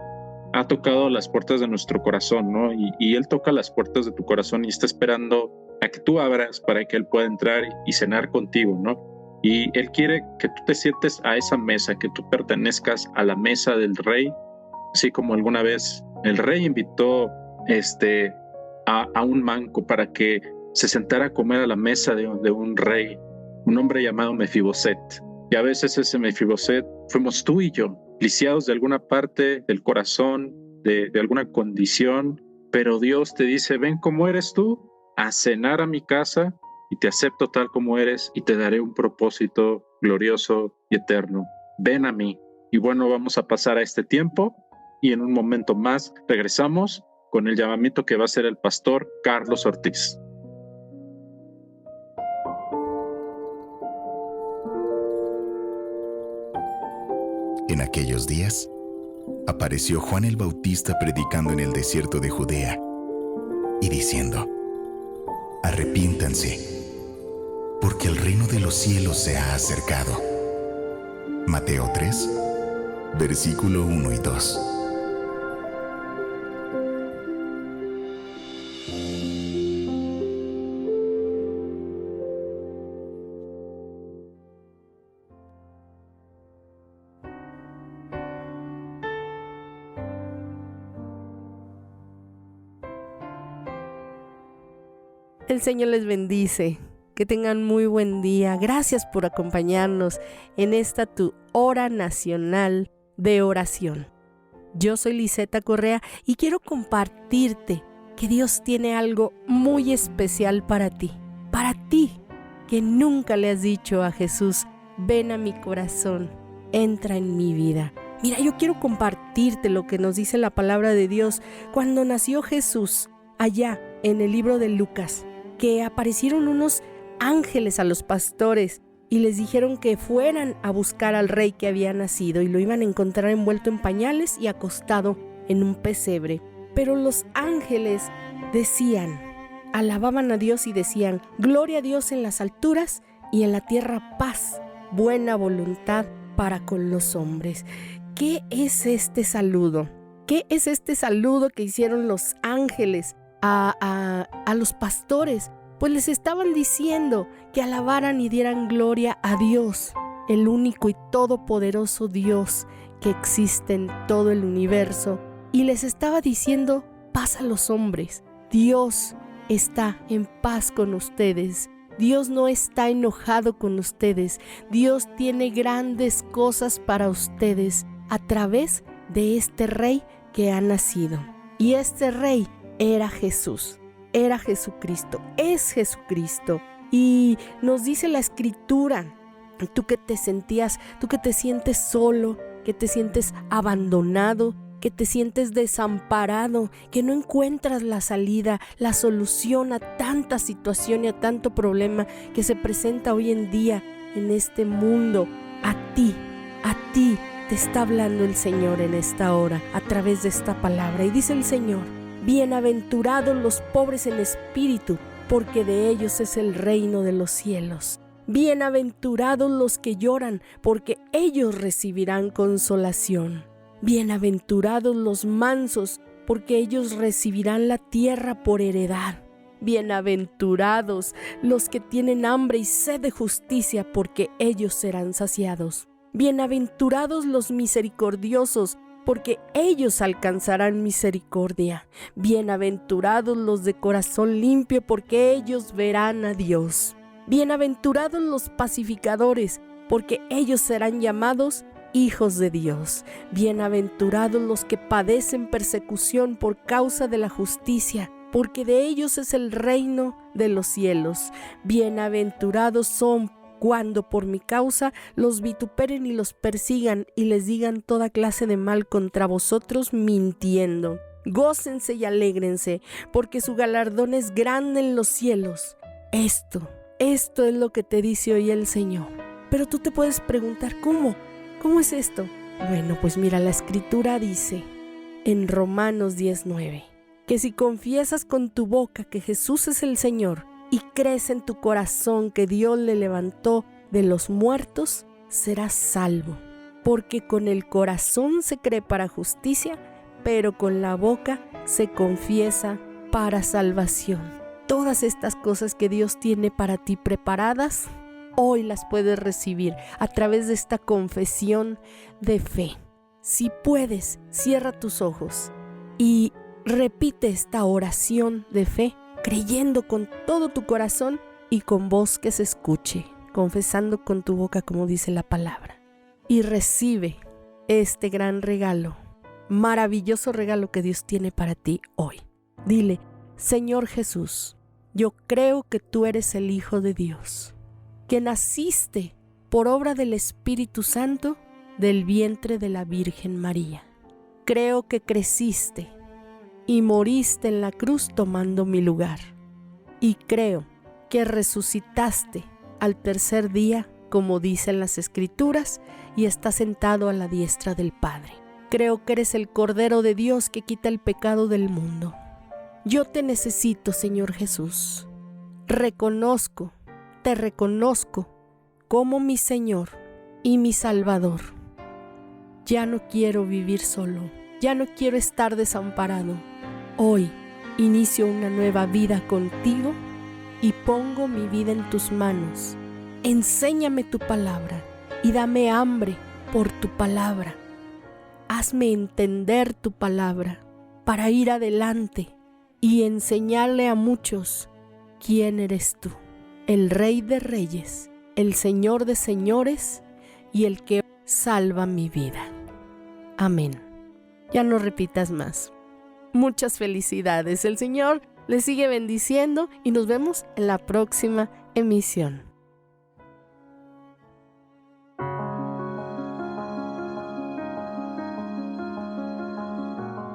ha tocado las puertas de nuestro corazón, ¿no? Y Él toca las puertas de tu corazón y está esperando a que tú abras para que Él pueda entrar y cenar contigo, ¿no? Y Él quiere que tú te sientes a esa mesa, que tú pertenezcas a la mesa del Rey, así como alguna vez el Rey invitó a un manco para que se sentara a comer a la mesa de un rey, un hombre llamado Mefiboset. Y a veces ese Mefiboset fuimos tú y yo. lisiados de alguna parte del corazón, de alguna condición, pero Dios te dice, ven como eres tú, a cenar a mi casa y te acepto tal como eres y te daré un propósito glorioso y eterno. Ven a mí. Y bueno, vamos a pasar a este tiempo y en un momento más regresamos con el llamamiento que va a hacer el pastor Carlos Ortiz. En aquellos días, apareció Juan el Bautista predicando en el desierto de Judea y diciendo: arrepiéntanse, porque el reino de los cielos se ha acercado. Mateo 3, versículo 1 y 2. El Señor les bendice, que tengan muy buen día. Gracias por acompañarnos en esta tu hora nacional de oración. Yo soy Liseta Correa y quiero compartirte que Dios tiene algo muy especial para ti que nunca le has dicho a Jesús, ven a mi corazón, entra en mi vida. Mira, yo quiero compartirte lo que nos dice la palabra de Dios cuando nació Jesús allá en el libro de Lucas, que aparecieron unos ángeles a los pastores y les dijeron que fueran a buscar al rey que había nacido y lo iban a encontrar envuelto en pañales y acostado en un pesebre. Pero los ángeles alababan a Dios y decían, gloria a Dios en las alturas y en la tierra paz, buena voluntad para con los hombres. ¿Qué es este saludo? ¿Qué es este saludo que hicieron los ángeles a los pastores? Pues les estaban diciendo que alabaran y dieran gloria a Dios, el único y todopoderoso Dios que existe en todo el universo. Y les estaba diciendo paz a los hombres. Dios está en paz con ustedes. Dios no está enojado con ustedes. Dios tiene grandes cosas para ustedes a través de este rey que ha nacido. Y este rey era Jesús, era Jesucristo, es Jesucristo. Y nos dice la Escritura, tú que te sientes solo, que te sientes abandonado, que te sientes desamparado, que no encuentras la salida, la solución a tanta situación y a tanto problema que se presenta hoy en día en este mundo. A ti te está hablando el Señor en esta hora a través de esta palabra. Y dice el Señor, bienaventurados los pobres en espíritu, porque de ellos es el reino de los cielos. Bienaventurados los que lloran, porque ellos recibirán consolación. Bienaventurados los mansos, porque ellos recibirán la tierra por heredad. Bienaventurados los que tienen hambre y sed de justicia, porque ellos serán saciados. Bienaventurados los misericordiosos, porque ellos alcanzarán misericordia. Bienaventurados los de corazón limpio, porque ellos verán a Dios. Bienaventurados los pacificadores, porque ellos serán llamados hijos de Dios. Bienaventurados los que padecen persecución por causa de la justicia, porque de ellos es el reino de los cielos. Bienaventurados son cuando por mi causa los vituperen y los persigan y les digan toda clase de mal contra vosotros mintiendo. Gócense y alégrense, porque su galardón es grande en los cielos. Esto es lo que te dice hoy el Señor. Pero tú te puedes preguntar, ¿cómo? ¿Cómo es esto? Bueno, pues mira, la Escritura dice en Romanos 10:9, que si confiesas con tu boca que Jesús es el Señor y crees en tu corazón que Dios le levantó de los muertos, serás salvo. Porque con el corazón se cree para justicia, pero con la boca se confiesa para salvación. Todas estas cosas que Dios tiene para ti preparadas, hoy las puedes recibir a través de esta confesión de fe. Si puedes, cierra tus ojos y repite esta oración de fe, creyendo con todo tu corazón y con voz que se escuche, confesando con tu boca como dice la palabra. Y recibe este gran regalo, maravilloso regalo que Dios tiene para ti hoy. Dile: Señor Jesús, yo creo que tú eres el Hijo de Dios, que naciste por obra del Espíritu Santo del vientre de la Virgen María. Creo que creciste y moriste en la cruz tomando mi lugar. Y creo que resucitaste al tercer día, como dicen las Escrituras, y estás sentado a la diestra del Padre. Creo que eres el Cordero de Dios que quita el pecado del mundo. Yo te necesito, Señor Jesús. Te reconozco como mi Señor y mi Salvador. Ya no quiero vivir solo, ya no quiero estar desamparado. Hoy inicio una nueva vida contigo y pongo mi vida en tus manos. Enséñame tu palabra y dame hambre por tu palabra. Hazme entender tu palabra para ir adelante y enseñarle a muchos quién eres tú, el Rey de Reyes, el Señor de Señores y el que salva mi vida. Amén. Ya no repitas más. Muchas felicidades. El Señor les sigue bendiciendo y nos vemos en la próxima emisión.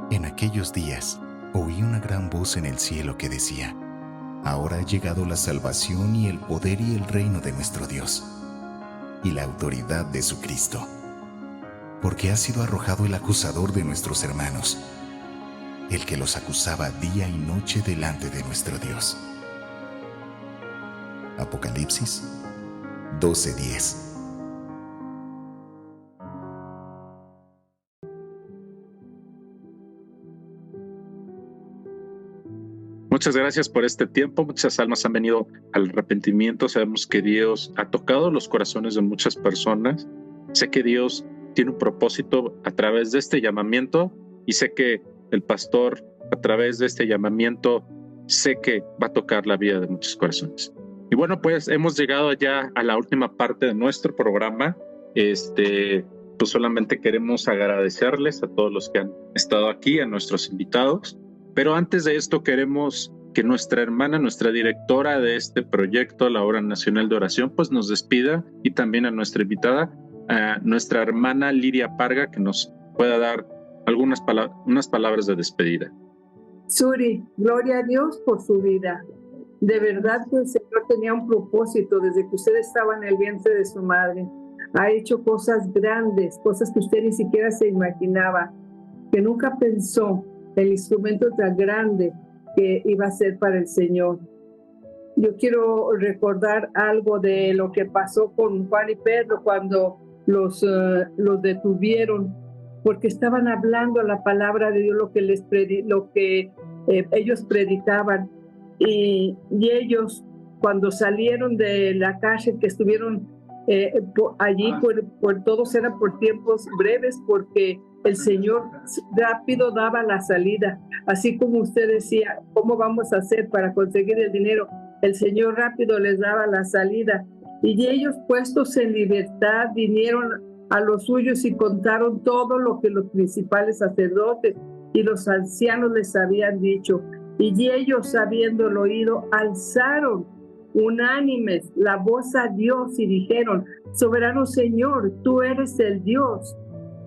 En aquellos días oí una gran voz en el cielo que decía: Ahora ha llegado la salvación y el poder y el reino de nuestro Dios y la autoridad de su Cristo, porque ha sido arrojado el acusador de nuestros hermanos, el que los acusaba día y noche delante de nuestro Dios. Apocalipsis 12:10. Muchas gracias por este tiempo. Muchas almas han venido al arrepentimiento. Sabemos que Dios ha tocado los corazones de muchas personas. Sé que Dios tiene un propósito a través de este llamamiento y sé que el pastor, a través de este llamamiento, sé que va a tocar la vida de muchos corazones. Y bueno, pues hemos llegado ya a la última parte de nuestro programa. Pues solamente queremos agradecerles a todos los que han estado aquí, a nuestros invitados. Pero antes de esto queremos que nuestra hermana, nuestra directora de este proyecto, la Hora Nacional de Oración, pues nos despida, y también a nuestra invitada, a nuestra hermana Lidia Parga, que nos pueda dar unas palabras de despedida. Suri, gloria a Dios por su vida. De verdad que el Señor tenía un propósito desde que usted estaba en el vientre de su madre. Ha hecho cosas grandes, cosas que usted ni siquiera se imaginaba, que nunca pensó el instrumento tan grande que iba a ser para el Señor. Yo quiero recordar algo de lo que pasó con Juan y Pedro cuando los detuvieron, porque estaban hablando la palabra de Dios, lo que ellos predicaban. Y ellos, cuando salieron de la cárcel, que estuvieron allí, por todos eran por tiempos breves, porque el Señor rápido daba la salida. Así como usted decía, ¿cómo vamos a hacer para conseguir el dinero? El Señor rápido les daba la salida. Y ellos, puestos en libertad, vinieron a los suyos y contaron todo lo que los principales sacerdotes y los ancianos les habían dicho. Y ellos, habiéndolo oído, alzaron unánimes la voz a Dios y dijeron: Soberano Señor, tú eres el Dios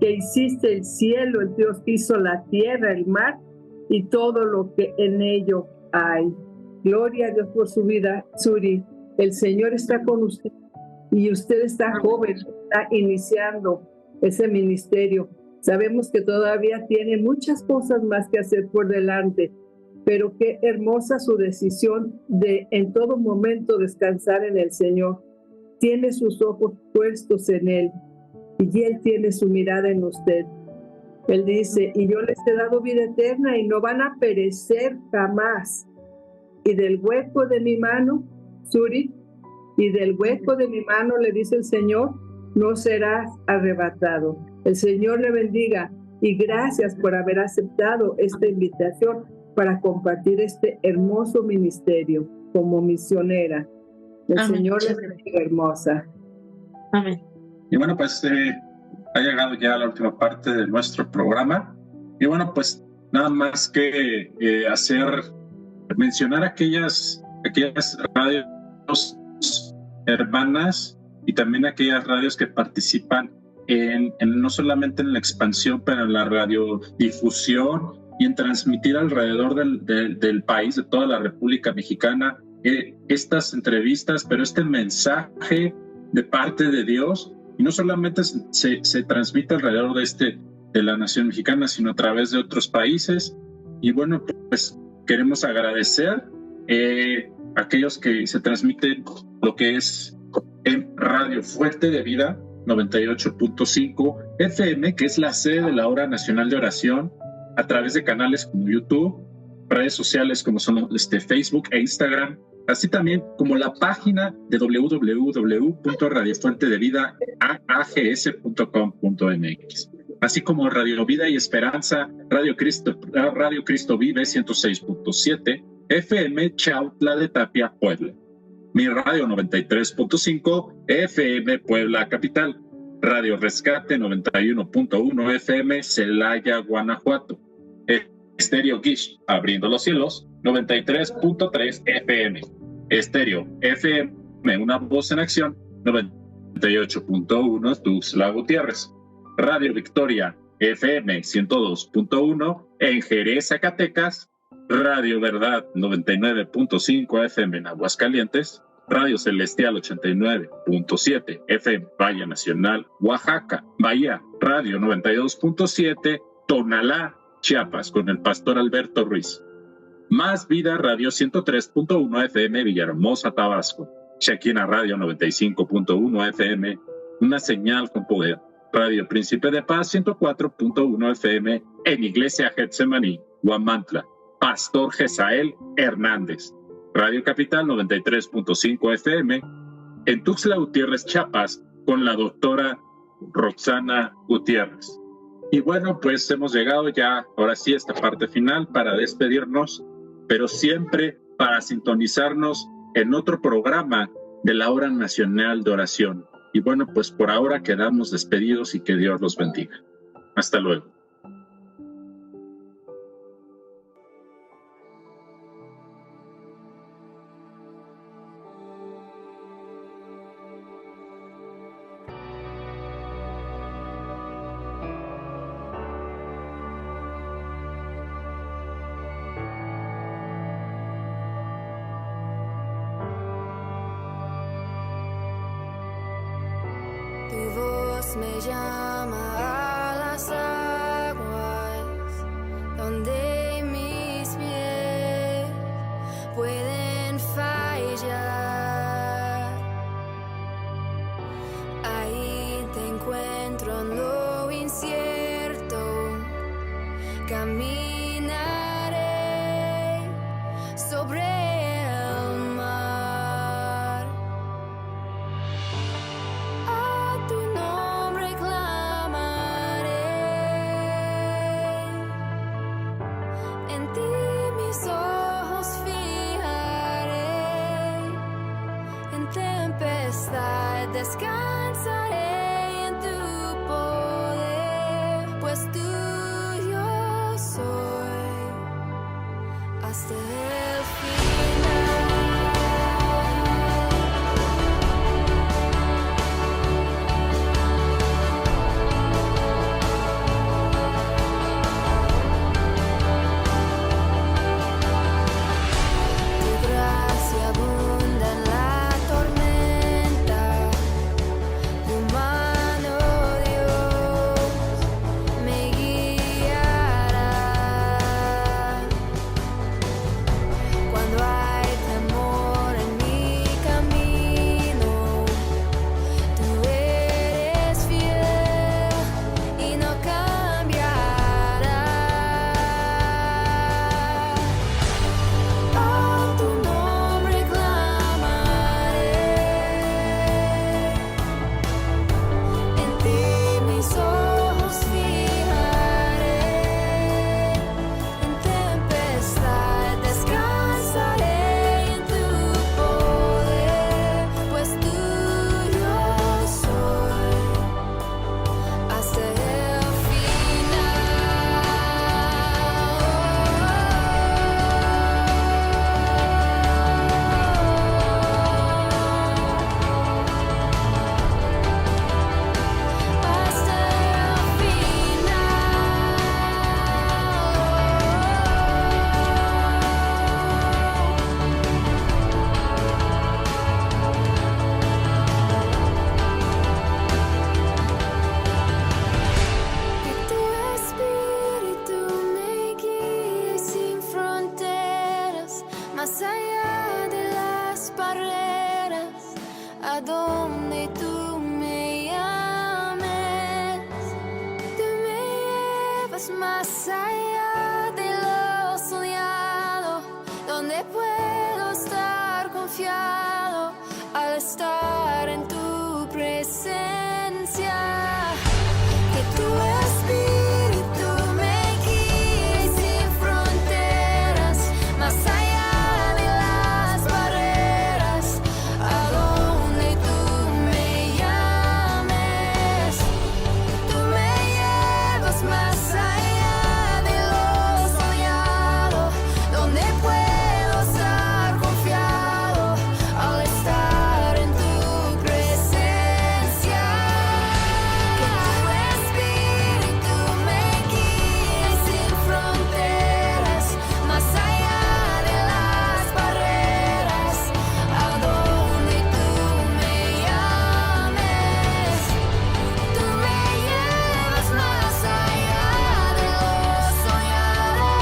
que hiciste el cielo, el Dios que hizo la tierra, el mar y todo lo que en ello hay. Gloria a Dios por su vida, Suri. El Señor está con usted y usted está joven, está iniciando ese ministerio. Sabemos que todavía tiene muchas cosas más que hacer por delante, pero qué hermosa su decisión de en todo momento descansar en el Señor. Tiene sus ojos puestos en Él y Él tiene su mirada en usted. Él dice: y yo les he dado vida eterna y no van a perecer jamás. Y del hueco de mi mano, Suri, y del hueco de mi mano, le dice el Señor, no serás arrebatado. El Señor le bendiga y gracias por haber aceptado esta invitación para compartir este hermoso ministerio como misionera. El Amén. Señor le bendiga, hermosa. Amén. Y bueno, pues ha llegado ya a la última parte de nuestro programa. Y bueno, pues nada más que mencionar aquellas radios hermanas y también aquellas radios que participan en no solamente en la expansión, pero en la radiodifusión y en transmitir alrededor del país, de toda la República Mexicana, estas entrevistas, pero este mensaje de parte de Dios. Y no solamente se transmite alrededor de la nación mexicana, sino a través de otros países. Y bueno, pues queremos agradecer a aquellos que se transmiten lo que es en Radio Fuente de Vida 98.5 FM, que es la sede de la Hora Nacional de Oración, a través de canales como YouTube, redes sociales como son Facebook e Instagram, así también como la página de www.radiofuentedevidaags.com.mx, así como Radio Vida y Esperanza, Radio Cristo Vive 106.7 FM, Chautla de Tapia, Puebla. Mi Radio 93.5 FM, Puebla Capital. Radio Rescate 91.1 FM, Celaya, Guanajuato. Estéreo Gish, Abriendo los Cielos, 93.3 FM. Estéreo FM, Una Voz en Acción, 98.1 Tuxtla Gutiérrez. Radio Victoria FM 102.1 en Jerez, Zacatecas. Radio Verdad 99.5 FM en Aguascalientes. Radio Celestial 89.7 FM Valle Nacional, Oaxaca. Bahía Radio 92.7 Tonalá, Chiapas, con el pastor Alberto Ruiz. Más Vida Radio 103.1 FM Villahermosa, Tabasco. Shekina Radio 95.1 FM, una señal con poder. Radio Príncipe de Paz 104.1 FM en Iglesia Getsemaní, Huamantla. Pastor Gesael Hernández. Radio Capital 93.5 FM en Tuxtla Gutiérrez, Chiapas, con la doctora Roxana Gutiérrez. Y bueno, pues hemos llegado ya, ahora sí, a esta parte final para despedirnos, pero siempre para sintonizarnos en otro programa de la Hora Nacional de Oración. Y bueno, pues por ahora quedamos despedidos y que Dios los bendiga. Hasta luego. Me llama a las aguas donde mis pies pueden fallar. Ahí te encuentro en lo incierto, caminaré sobre descansaré en tu poder, pues tuyo soy hasta el final. Tu gracia abunda en la tormenta. Tu mano, Dios, me guiará. Cuando lleves más allá de lo soñado, donde puedo estar confiado al estar en tu presencia. Que tu espíritu me guíe sin fronteras, más allá de las barreras, a donde tú me llames. Tú me llevas más allá de lo soñado, donde puedo estar confiado al estar en tu presencia. Que tu espíritu me guíe sin fronteras, más allá de las barreras, a donde tú me llames. Tú me llevas más allá de lo soñado,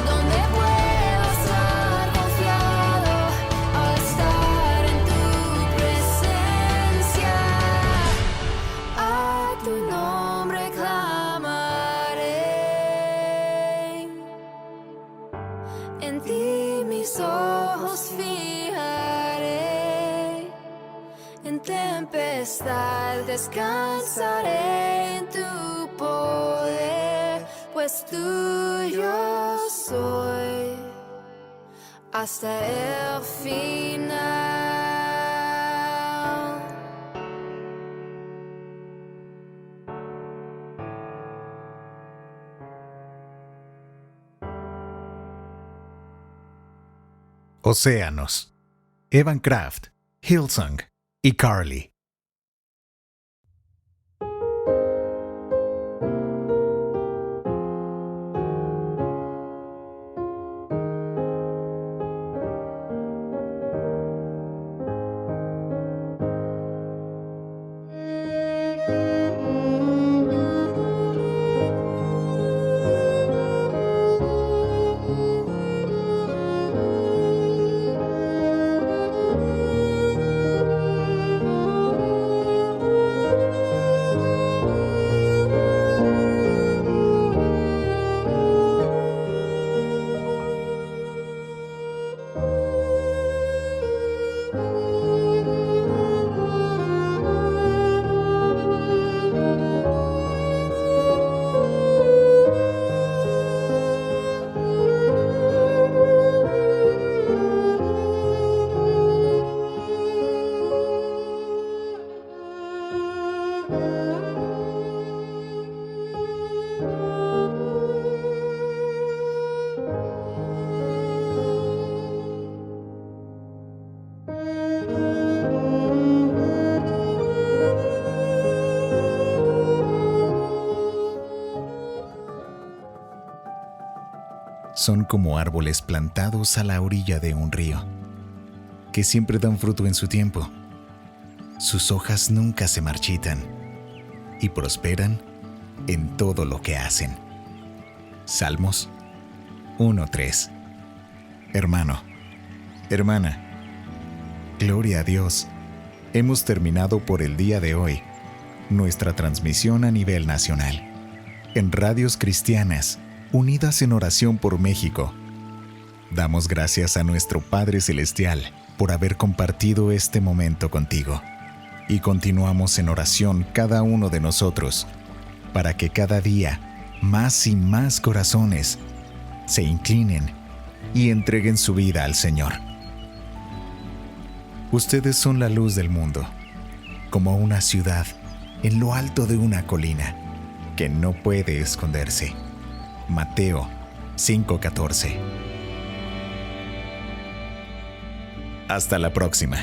donde puedo estar confiado al estar en tu presencia. A tu nombre clamaré, en ti mis ojos fijaré, en tempestad descansaré en tu poder, pues tuyo soy hasta el final. Océanos. Evan Kraft, Hillsong y Carly. Son como árboles plantados a la orilla de un río, que siempre dan fruto en su tiempo. Sus hojas nunca se marchitan y prosperan en todo lo que hacen. Salmos 1:3. Hermano, hermana, gloria a Dios. Hemos terminado por el día de hoy nuestra transmisión a nivel nacional, en radios cristianas, unidas en oración por México. Damos gracias a nuestro Padre Celestial por haber compartido este momento contigo. Y continuamos en oración cada uno de nosotros, para que cada día más y más corazones se inclinen y entreguen su vida al Señor. Ustedes son la luz del mundo, como una ciudad en lo alto de una colina que no puede esconderse. Mateo 5:14. Hasta la próxima.